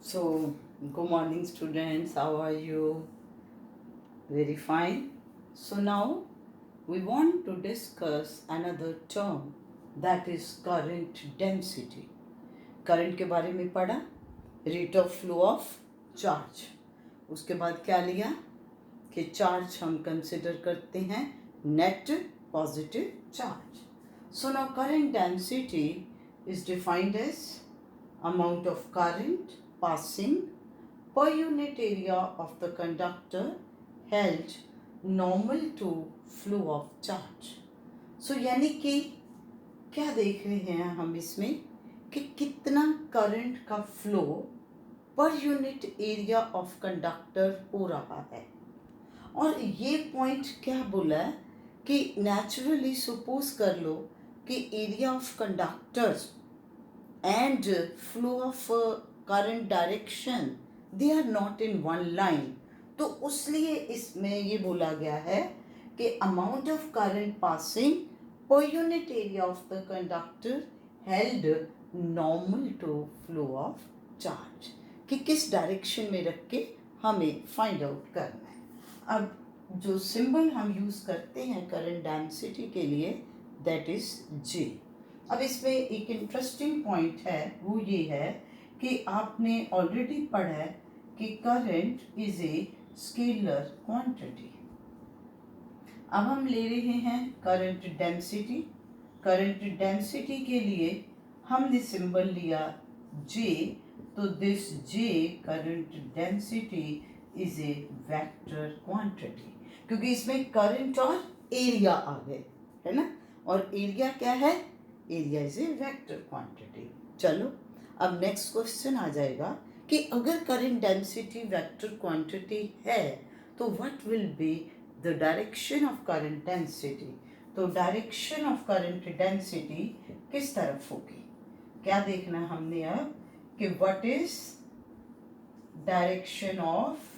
So, good morning, students. How are you? Very fine. So, now we want to discuss another term that is current density. Current के बारे में पढ़ा, rate of flow of charge. उसके बाद क्या लिया कि चार्ज हम कंसिडर करते हैं net positive charge. So now current density is defined as amount of current passing per unit area of the conductor held normal to flow of charge. So यानी कि क्या देख रहे हैं हम इसमें कि कितना करंट का फ्लो पर यूनिट एरिया ऑफ कंडक्टर हो रहा है. और ये पॉइंट क्या बोला है कि नेचुरली सपोज कर लो कि area of conductors and flow of current direction they are not in one line. तो उसलिए इसमें ये बोला गया है कि amount of current passing per unit area of the conductor held normal to flow of charge, कि किस डायरेक्शन में रख के हमें फाइंड आउट करना है. अब जो सिंबल हम यूज करते हैं करंट डेंसिटी के लिए दैट इज J. अब इसमें एक इंटरेस्टिंग पॉइंट है, वो ये है कि आपने ऑलरेडी पढ़ा है कि current is a scalar quantity. अब हम ले रहे हैं करंट डेंसिटी. करंट डेंसिटी के लिए हमने सिंबल लिया J. तो this J current density is a vector quantity, क्योंकि इसमें करंट और एरिया आ गए है ना. और एरिया क्या है? Area is a vector quantity. चलो अब नेक्स्ट क्वेश्चन आ जाएगा कि अगर करंट डेंसिटी वेक्टर क्वांटिटी है तो what will be the direction of current density. तो डायरेक्शन ऑफ करंट डेंसिटी किस तरफ होगी, क्या देखना हमने अब कि what is direction of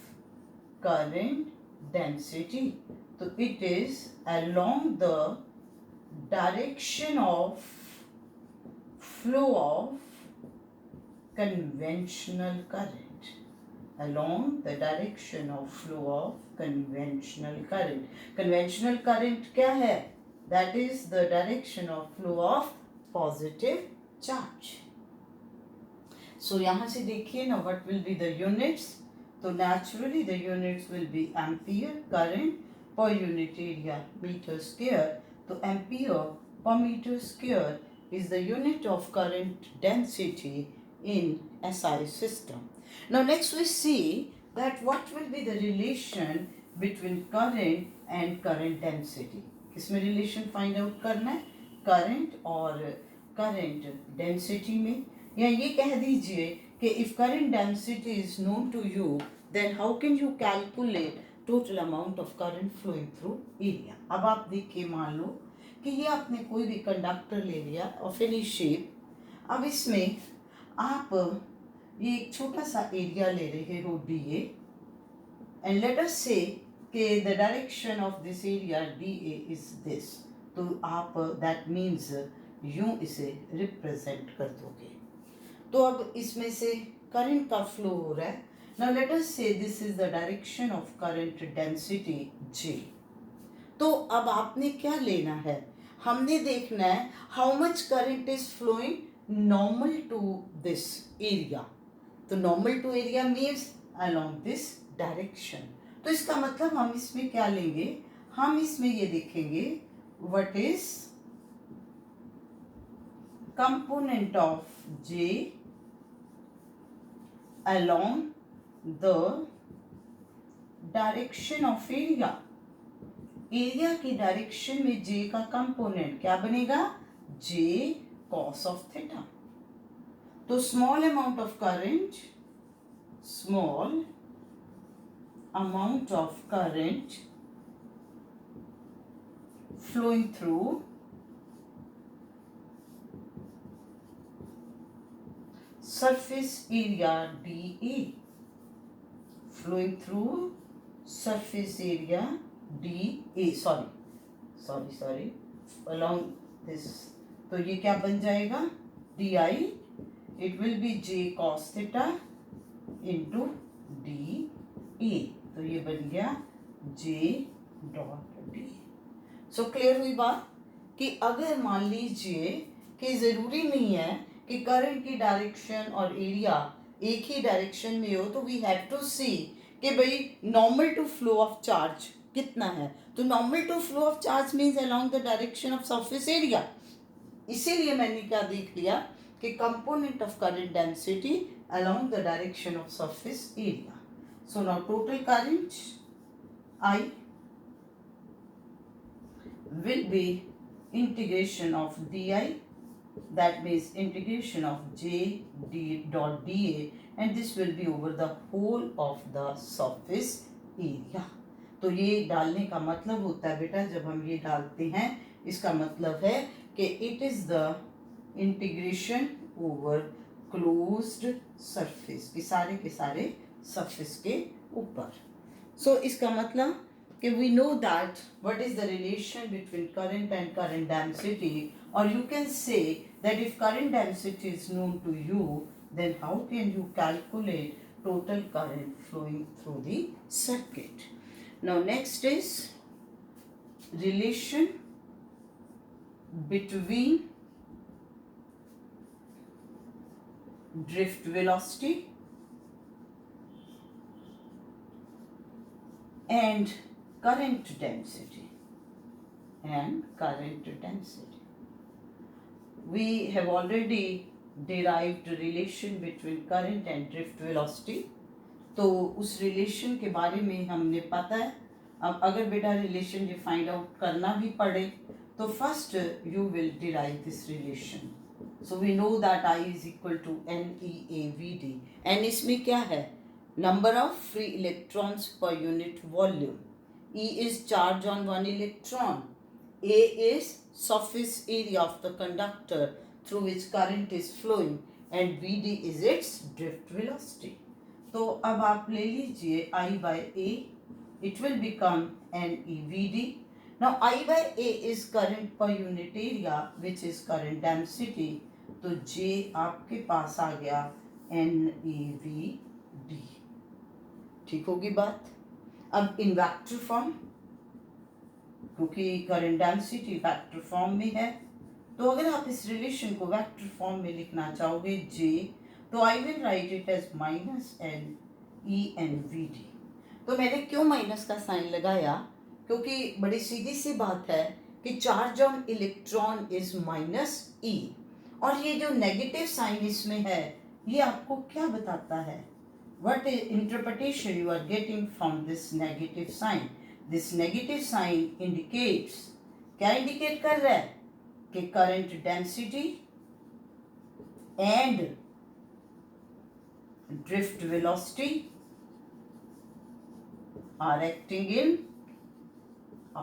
current density. तो it is along the direction of flow of conventional current, along the direction of flow of conventional current. Conventional current क्या है? That is the direction of flow of positive charge. So यहाँ से देखिए ना what will be the units. तो naturally the units will be ampere current per unit area meter square. तो ampere per meter square is the unit of current density in SI system. Now next we see that what will be the relation between current and current density. किसमें relation find out करना है? current और current density में. या ये कह दीजिए कि if current density is known to you, then how can you calculate total amount of current flowing through area. अब आप देखिए, मान लो कि ये आपने कोई भी कंडक्टर ले लिया ऑफ एनी शेप. अब इसमें आप ये एक छोटा सा एरिया ले रहे हो DA एंड लेट अस से कि the direction of this area DA is this. तो आप दैट मीन्स यूं इसे रिप्रेजेंट कर दोगे. तो अब इसमें से करंट का फ्लो हो रहा है. Now let us say this is the direction of current density J. तो अब आपने क्या लेना है? हमने देखना है how much current is flowing normal to this area. तो normal to area means along this direction. तो इसका मतलब हम इसमें क्या लेंगे? हम इसमें ये देखेंगे what is component of J along the direction of area. Area की डायरेक्शन में J का कंपोनेंट क्या बनेगा? J cos of theta. तो small amount of current, small amount of current flowing through surface area DA, flowing through surface area DA, sorry along this. तो ये क्या बन जाएगा? DI, it will be J cos theta into D A, तो ये बन गया J dot D. So clear हुई बात कि अगर मान लीजिए कि ज़रूरी नहीं है कि करंट की डायरेक्शन और एरिया एक ही डायरेक्शन में हो, तो वी हैव टू सी कि भाई normal to flow of charge कितना है। तो normal to flow of charge means along the direction of surface area. इसीलिए मैंने क्या देख लिया कि component of current density along the direction of surface area. So now total current I will be integration of di, that means integration of j d dot da, and this will be over the whole of the surface area। तो ये डालने का मतलब होता है बेटा, जब हम ये डालते हैं इसका मतलब है कि it is the integration over closed surface, कि सारे के सारे सरफेस के ऊपर। सो इसका मतलब कि we know that what is the relation between current and current density, or you can say that if current density is known to you, then how can you calculate total current flowing through the circuit? Now next is relation between drift velocity and current density, we have already derived relation between current and drift velocity। तो उस relation के बारे में हमने पता है। अब अगर बेटा रिलेशन डिफाइंड आउट करना भी पड़े तो first you will derive this relation. So we know that I is equal to NeAVD, N इसमें क्या है, number of free electrons per unit volume, E is charge on one electron, A is surface area of the conductor through which current is flowing, and Vd is its drift velocity। तो अब आप ले लीजिए I by A, it will become NeVd। Now I by A is current per unit area which is current density, तो J आपके पास आ गया NeVd। ठीक होगी बात। अब इन वेक्टर फॉर्म, क्योंकि करंट डेंसिटी वेक्टर फॉर्म में है, तो अगर आप इस रिलेशन को वेक्टर फॉर्म में लिखना चाहोगे J, तो I will write it as minus N E N V D. तो मैंने क्यों माइनस का साइन लगाया, क्योंकि बड़ी सीधी सी बात है कि charge on electron is minus e, और ये जो नेगेटिव साइन इसमें है ये आपको क्या बताता है, what interpretation you are getting from this negative sign? This negative sign indicates, क्या indicate कर रहा है कि current density and drift velocity are acting in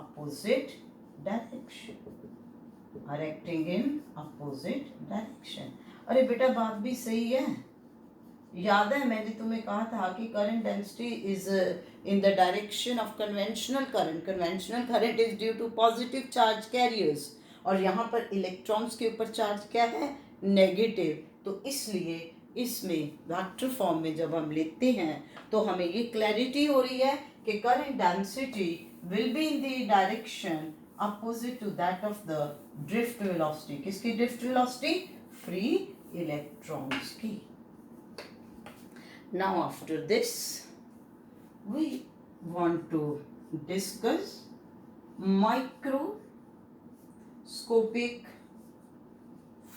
opposite direction, अरे बेटा बात भी सही है। याद है मैंने तुम्हें कहा था कि current density is in the direction of conventional current is due to positive charge carriers, और यहाँ पर इलेक्ट्रॉन्स के ऊपर चार्ज क्या है, नेगेटिव। तो इसलिए इसमें वेक्टर फॉर्म में जब हम लिखते हैं तो हमें ये क्लैरिटी हो रही है कि current density will be in the direction opposite to that of the drift velocity. किसकी ड्रिफ्ट वेलोसिटी, फ्री इलेक्ट्रॉन्स की। Now after this we want to discuss microscopic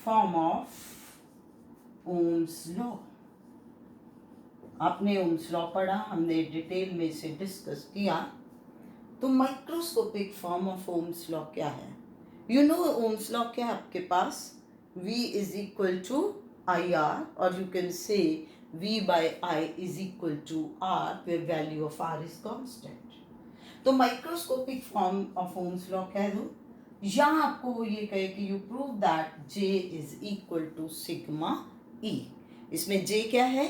form of Ohm's law। आपने Ohm's law पढ़ा, हमने detail में इसे discuss किया। तो microscopic form of Ohm's law क्या है? यू नो Ohm's law क्या है आपके पास, V is equal to IR, और you can say V by I is equal to R, where value of R is constant। तो microscopic form of Ohm's law कह दो, या आपको वो ये कहे कि you prove that J is equal to sigma E। इसमें J क्या है,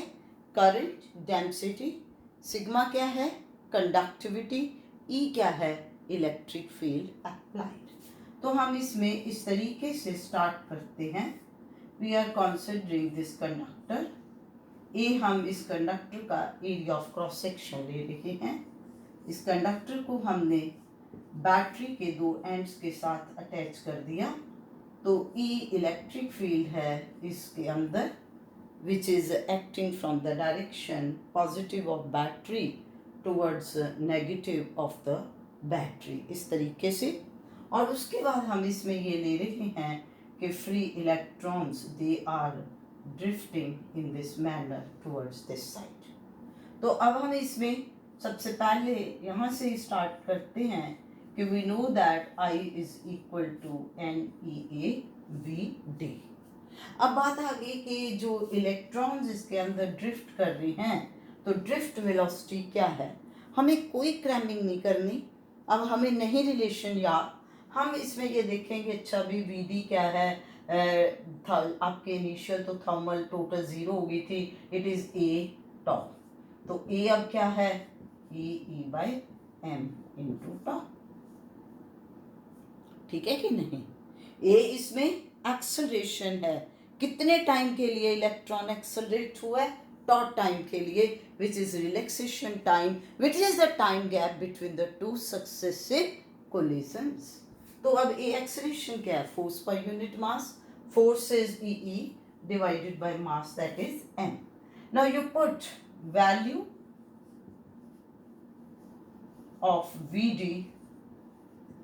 करंट डेंसिटी, सिग्मा क्या है, कंडक्टिविटी, E क्या है, इलेक्ट्रिक फील्ड अप्लाइड। तो हम इसमें इस तरीके से स्टार्ट करते हैं। We are considering this conductor, ए हम इस कंडक्टर का एरिया ऑफ क्रॉस सेक्शन ले रहे हैं। इस कंडक्टर को हमने बैटरी के दो एंड्स के साथ अटैच कर दिया, तो ई इलेक्ट्रिक फील्ड है इसके अंदर which is acting from the direction positive of battery towards negative of the battery, इस तरीके से। और उसके बाद हम इसमें ये ले रहे हैं कि free electrons they are drifting in this manner towards this side. तो अब हम इसमें सबसे पहले यहाँ से स्टार्ट करते हैं कि we know that I is equal to NeAVD। अब बात आ गई कि जो इलेक्ट्रॉन्स इसके अंदर ड्रिफ्ट कर रही हैं, तो ड्रिफ्ट वेलोसिटी क्या है, हमें कोई क्रैमिंग नहीं करनी। अब हमें नहीं रिलेशन याद, हम इसमें ये देखेंगे अच्छा भी वीडी क्या है, आपके इनिशियल तो थर्मल टोटल 0 हो गई थी, इट इज़ ए टॉ। तो ए अब क्या है, E/m इंटू टॉ। ठीक है कि नहीं। ए इसमें एक्सेलरेशन है, कितने टाइम के लिए इलेक्ट्रॉन एक्सेलरेट हुआ है, टॉ टाइम के लिए, which is relaxation time, which is the time gap between the two successive collisions. तो अब ए एक्सेलरेशन क्या है, force per unit mass, force is E divided by mass that is m। Now you put value of Vd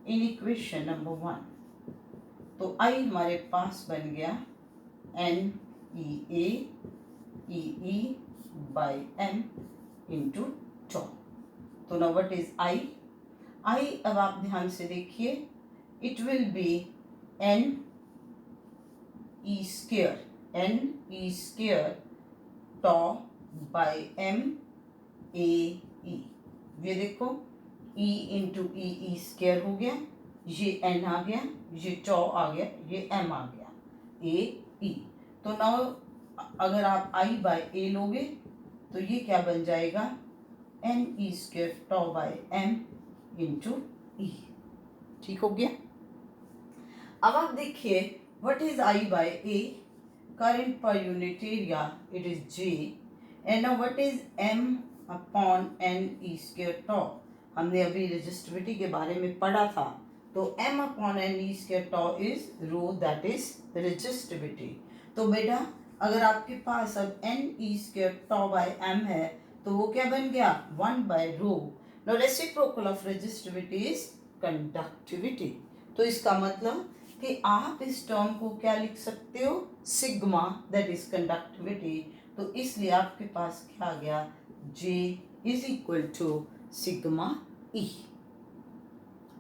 in equation number 1, तो I हमारे पास बन गया NeA E/m into टॉ। तो now what is I अब आप ध्यान से देखिए, it will be Ne² tau by MAE। ये देखो E इंटू E स्क्वायर हो गया, ये n आ गया, ये टॉ आ गया, ये m आ गया, AE। तो नाउ अगर आप I/A लोगे तो ये क्या बन जाएगा, Ne² tau by m into E। ठीक हो गया। अब आप देखिए what is I/A, current per unit area it is J, and now what is m/Ne² tau, हमने अभी रेजिस्टिविटी के बारे में पढ़ा था, तो m/Ne² tau is rho, that is resistivity. तो बेटा अगर आपके पास अब Ne² टॉ बाई m है, तो वो क्या बन गया, 1/रो। Now reciprocal of resistivity is conductivity. तो इसका मतलब कि आप इस टर्म को क्या लिख सकते हो, सिग्मा, दैट इज कंडक्टिविटी। तो इसलिए आपके पास क्या आ गया, J is equal to sigma E।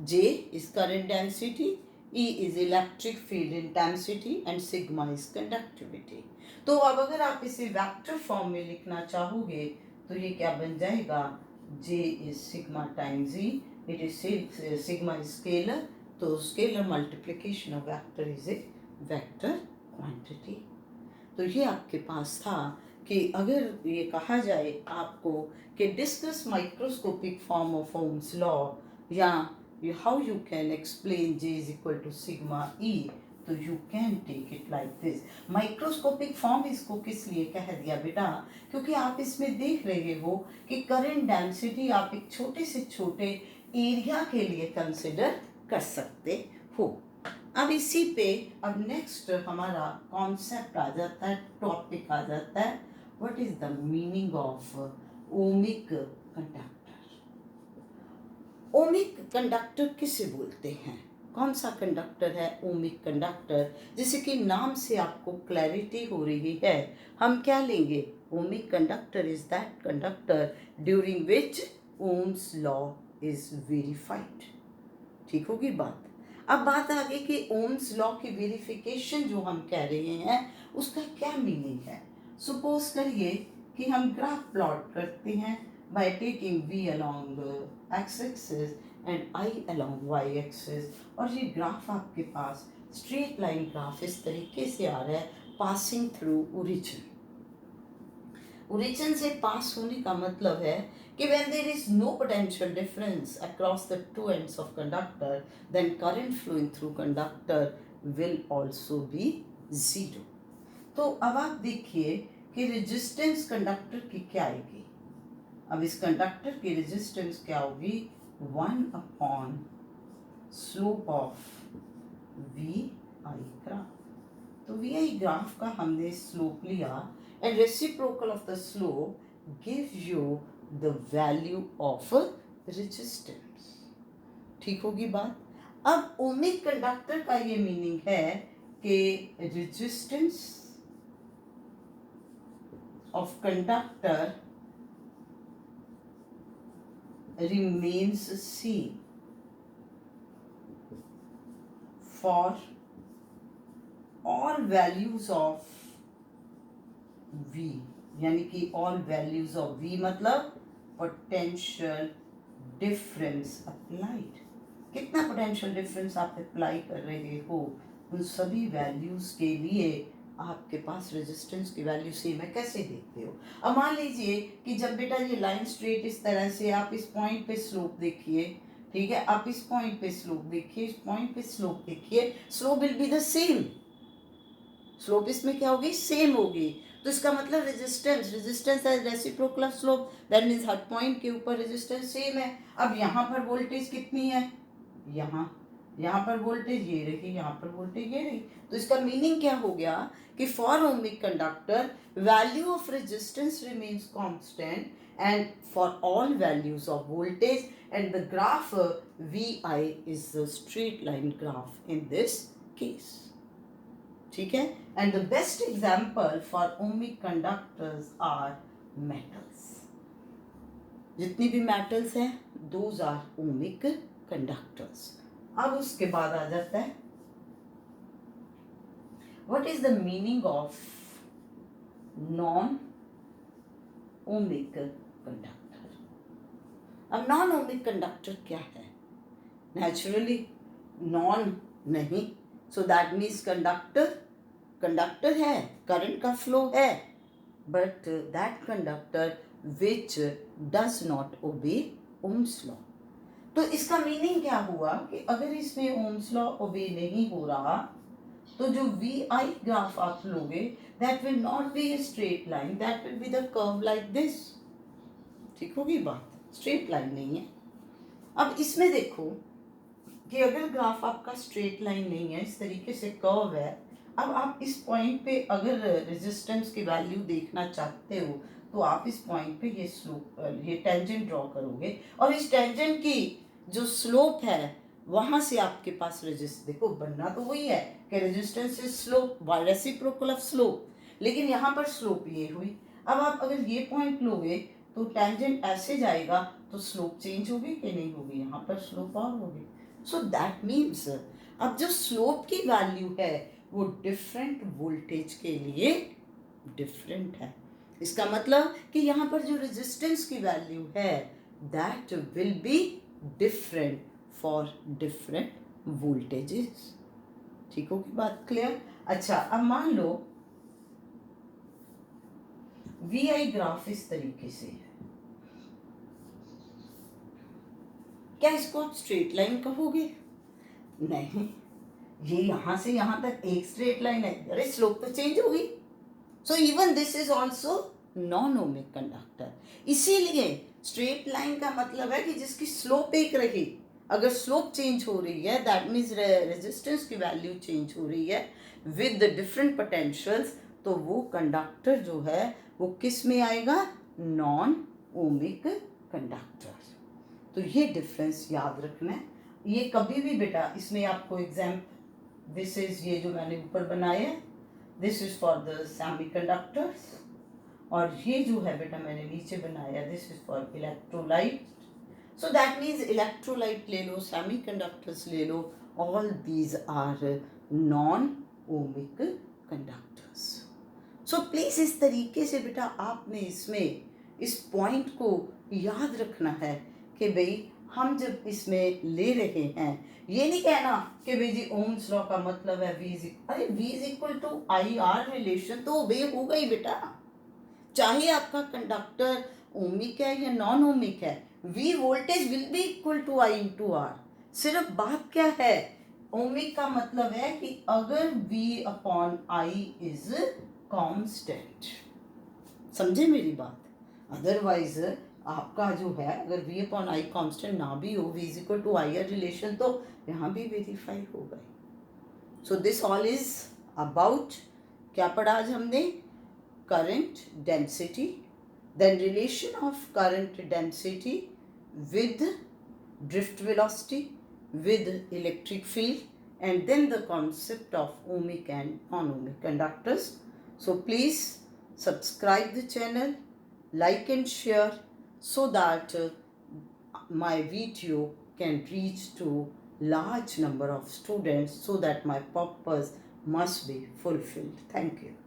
J is current density, E is electric field intensity and sigma is conductivity। तो अब अगर आप इसे वेक्टर फॉर्म में लिखना चाहोगे तो ये क्या बन जाएगा, J is sigma times E, it is sigma is scalar, तो scalar multiplication of vector is a vector quantity. तो ये आपके पास था कि अगर ये कहा जाए आपको कि discuss microscopic form of Ohm's law, या how you can explain J is equal to sigma E, तो you can take it like this. Microscopic form इसको किस लिए कह दिया बेटा, क्योंकि आप इसमें देख रहे हो कि करंट डेंसिटी आप एक छोटे से छोटे एरिया के लिए कंसिडर कर सकते हो। अब इसी पे अब नेक्स्ट हमारा कॉन्सेप्ट आ जाता है, टॉपिक आ जाता है, what is the meaning of ohmic conductor. Ohmic conductor किसे बोलते हैं, कौन सा कंडक्टर है ओमिक कंडक्टर, जैसे कि नाम से आपको क्लैरिटी हो रही है, हम क्या लेंगे, ohmic conductor is that conductor during which Ohm's law is verified. ठीक होगी बात। अब बात आ गई कि ओम्स लॉ की वेरिफिकेशन जो हम कह रहे हैं उसका क्या मीनिंग है। सपोज करिए कि हम ग्राफ प्लॉट करते हैं by taking V along x axis and I along y axis, और ये ग्राफ आपके पास स्ट्रेट लाइन ग्राफ इस तरीके से आ रहा है, पासिंग थ्रू ओरिजिन। ओरिजिन से पास होने का मतलब है कि when there is no potential difference across the two ends of conductor, then current flowing through conductor will also be zero। तो अब आप देखिए कि रेजिस्टेंस कंडक्टर की क्या आएगी। अब इस कंडक्टर की रेजिस्टेंस क्या होगी, 1 slope of V I graph. तो वी आई ग्राफ का हमने स्लोप लिया and reciprocal of the slope give you the value of resistance. ठीक होगी बात। अब ओमिक कंडक्टर का ये मीनिंग है कि resistance of conductor remains same for all values of V, यानी कि all values of V मतलब potential difference applied। कितना potential difference आप अप्लाई कर रहे हो, उन सभी वैल्यूज के लिए आपके पास रेजिस्टेंस की वैल्यू सेम है। कैसे देखते हो, अब मान लीजिए कि जब बेटा ये लाइन स्ट्रेट इस तरह से, आप इस पॉइंट पे स्लोप देखिए, ठीक है, आप इस पॉइंट पे स्लोप देखिए, इस पॉइंट पे स्लोप देखिए, slope will be the same. Slope इसमें क्या होगी, सेम होगी। तो इसका मतलब रेजिस्टेंस है reciprocal of slope, that means her point के ऊपर रेजिस्टेंस सेम है। अब यहाँ पर वोल्टेज कितनी है, यहाँ पर वोल्टेज ये रही, यहाँ पर वोल्टेज ये रही। तो इसका मीनिंग क्या हो गया कि for ohmic conductor value of resistance remains constant and for all values of voltage, and the graph VI is a straight line graph in this case। ठीक है, and the best example for ohmic conductors are metals। जितनी भी metals हैं those are ohmic conductors। अब उसके बाद आ जाता है what is the meaning of non ohmic conductor। अब नॉन ओमिक कंडक्टर क्या है, नेचुरली नॉन नहीं, सो दैट मीन्स कंडक्टर है, करंट का फ्लो है, but that conductor which does not obey Ohm's law. तो इसका मीनिंग क्या हुआ कि अगर इसमें ओम्स लॉ ओबे नहीं हो रहा तो जो वी आई ग्राफ आप लोगे that will not be a straight line, that will be the curve like this. ठीक होगी बात, स्ट्रेट लाइन नहीं है। अब इसमें देखो कि अगर ग्राफ आपका स्ट्रेट लाइन नहीं है, इस तरीके से कर्व है, अब आप इस पॉइंट पे अगर रेजिस्टेंस की वैल्यू देखना चाहते हो तो आप इस पॉइंट पे ये स्लोप, ये टेंजेंट ड्रॉ करोगे और इस टेंजेंट की जो स्लोप है वहां से आपके पास देखो बनना तो वही है कि resistance is slope by reciprocal of slope, लेकिन यहाँ पर स्लोप ये हुई। अब आप अगर ये पॉइंट लोगे तो टेंजेंट ऐसे जाएगा तो स्लोप चेंज होगी कि नहीं होगी, यहाँ पर स्लोप और होगी। सो दैट मीन्स अब जो स्लोप की वैल्यू है वो डिफरेंट वोल्टेज के लिए डिफरेंट है। इसका मतलब कि यहाँ पर जो रेजिस्टेंस की वैल्यू है that will be different for different voltages. ठीक होगी बात, क्लियर। अच्छा, अब मान लो वी आई ग्राफ इस तरीके से है, क्या इसको आप स्ट्रेट लाइन कहोगे, नहीं, ये यहां से यहां तक एक स्ट्रेट लाइन है, अरे स्लोप तो चेंज होगी। So even this is also non ohmic conductor. इसीलिए स्ट्रेट लाइन का मतलब है कि जिसकी स्लोप एक रही, अगर स्लोप चेंज हो रही है दैट मीन्स रेजिस्टेंस की वैल्यू चेंज हो रही है विद द डिफरेंट पोटेंशियल्स, तो वो कंडक्टर जो है वो किस में आएगा, नॉन ओमिक कंडक्टर। तो ये डिफरेंस याद रखना है। ये कभी भी बेटा इसमें आपको दिस इज, ये जो मैंने ऊपर बनाया है this is for the semiconductors, और ये जो है बेटा मैंने नीचे बनाया this is for electrolyte. So that means electrolyte ले लो, सेमीकंडक्टर्स ले लो, all these are non ohmic conductors. So please इस तरीके से बेटा आपने इसमें इस पॉइंट को याद रखना है कि भाई हम जब इसमें ले रहे हैं, ये नहीं कहना कि भाई जी ओम्स लॉ का मतलब है V is equal to I R relation तो ओबे होगा ही बेटा, चाहे आपका कंडक्टर ओमिक है या नॉन ओमिक है, V voltage will be equal to I into R. सिर्फ बात क्या है, ओमिक का मतलब है कि अगर V upon I is constant, समझे मेरी बात? अदरवाइज आपका जो है, अगर v अपॉन आई कांस्टेंट ना भी हो, v is equal to I relation, तो यहाँ भी वेरीफाई हो गई. So this all is about, क्या पढ़ा आज हमने? Current density, then relation of current density with drift velocity, with electric field, and then the concept of ohmic and non-ohmic conductors. So please subscribe the channel, like and share, so that my video can reach to large number of students, so that my purpose must be fulfilled. Thank you.